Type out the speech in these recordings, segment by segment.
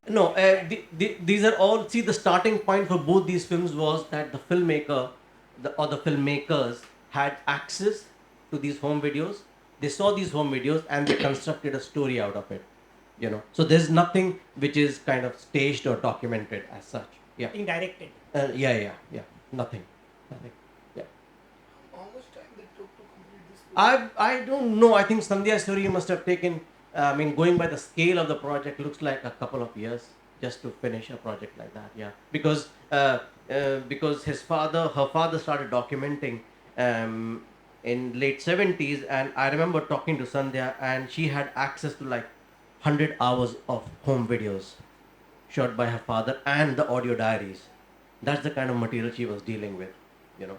No, these are all. See, the starting point for both these films was that the filmmaker, or the filmmakers, had access to these home videos. They saw these home videos and they constructed a story out of it. So there's nothing which is kind of staged or documented as such. Yeah. Being directed. Yeah. Nothing. Nothing. Yeah. How much time they took to complete this I don't know. I think Sandhya's story must have taken. I mean, going by the scale of the project, looks like a couple of years just to finish a project like that. Yeah, because her father started documenting um, in late 70s, and I remember talking to Sandhya, and she had access to like 100 hours of home videos shot by her father and the audio diaries. That's the kind of material she was dealing with. You know.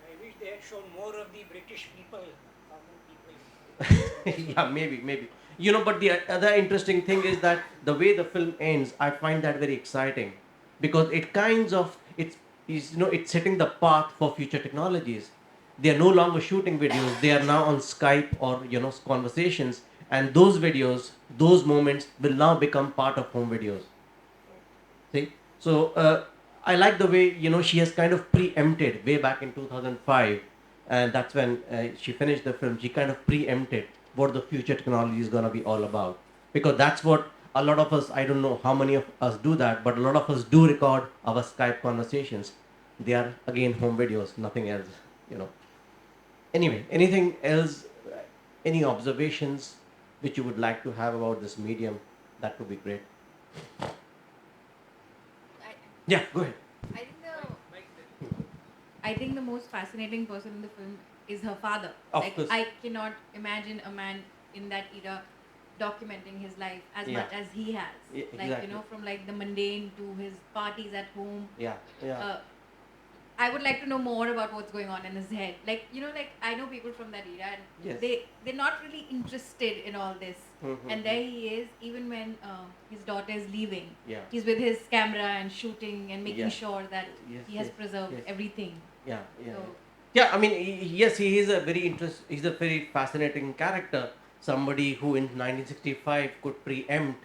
I wish they had shown more of the British people, common people. Yeah, maybe. But the other interesting thing is that the way the film ends, I find that very exciting, because it kinds of it's setting the path for future technologies. They are no longer shooting videos; they are now on Skype or conversations, and those videos, those moments will now become part of home videos. See, so I like the way she has kind of preempted way back in 2005, and that's when she finished the film. She kind of preempted what the future technology is gonna be all about, because that's what a lot of us. I don't know how many of us do that, but a lot of us do record our Skype conversations. They are again home videos, nothing else. You know. Anyway, anything else? Any observations which you would like to have about this medium? That would be great. I, Yeah, go ahead. I think the most fascinating person in the film is her father. Of Like course. I cannot imagine a man in that era documenting his life as Yeah. much as he has. Yeah, Like exactly. from like the mundane to his parties at home. Yeah. Uh, I would like to know more about what's going on in his head. Like like I know people from that era, and Yes. they're not really interested in all this. And there he is, even when his daughter is leaving. Yeah. He's with his camera and shooting and making Yeah. sure that Yes, he has yes, preserved yes. everything. Yeah. So Yeah, I mean, yes, he is a he's a very fascinating character. Somebody who in 1965 could preempt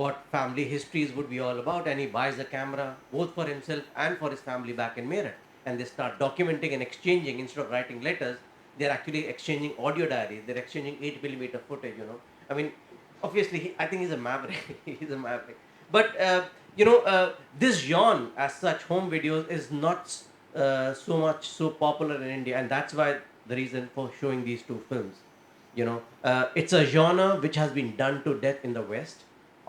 what family histories would be all about, and he buys a camera both for himself and for his family back in Meerut, and they start documenting and exchanging. Instead of writing letters, they're actually exchanging audio diaries. They're exchanging 8 mm footage. I mean, obviously, I think he's a maverick. He's a maverick. But this genre, as such, home videos, is not so much so popular in India, and that's why the reason for showing these two films. It's a genre which has been done to death in the West,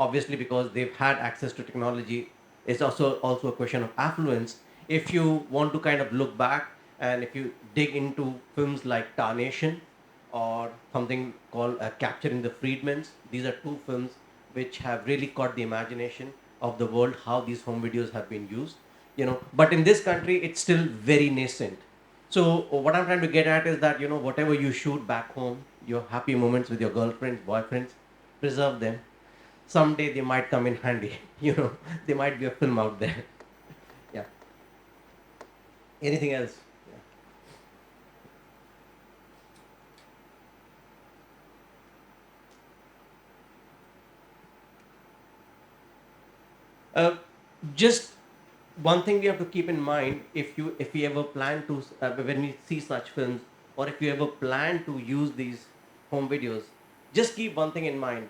obviously because they've had access to technology. It's also a question of affluence. If you want to kind of look back, and if you dig into films like Tarnation or something called Capturing the Freedmans, these are two films which have really caught the imagination of the world, how these home videos have been used. But in this country it's still very nascent. So what I'm trying to get at is that whatever you shoot back home, your happy moments with your girlfriends, boyfriends, preserve them. Someday they might come in handy. There might be a film out there. Yeah. Anything else? uh, just one thing we have to keep in mind, if we ever plan to when we see such films, or if you ever plan to use these home videos, just keep one thing in mind: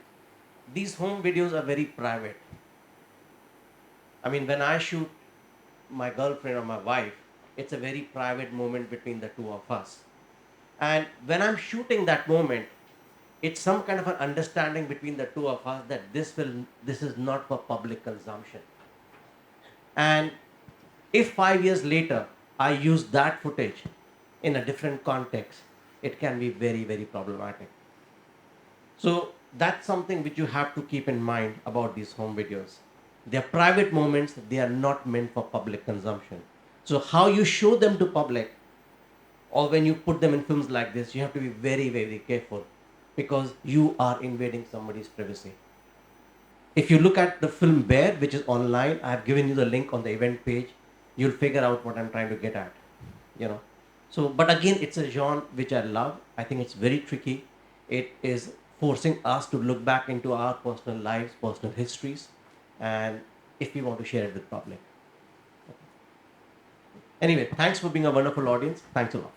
these home videos are very private. I mean, when I shoot my girlfriend or my wife, it's a very private moment between the two of us. And when I'm shooting that moment, it's some kind of an understanding between the two of us that this is not for public consumption. And if 5 years later I use that footage in a different context, it can be very, very problematic. So that's something which you have to keep in mind about these home videos. They're private moments, they are not meant for public consumption. So how you show them to public, or when you put them in films like this, you have to be very, very careful, because you are invading somebody's privacy. If you look at the film Bear, which is online, I have given you the link on the event page, you'll figure out what I'm trying to get at. you know but again, it's a genre which I love. I think it's very tricky. It is forcing us to look back into our personal lives, personal histories, and if we want to share it with public. Anyway, thanks for being a wonderful audience. Thanks a lot.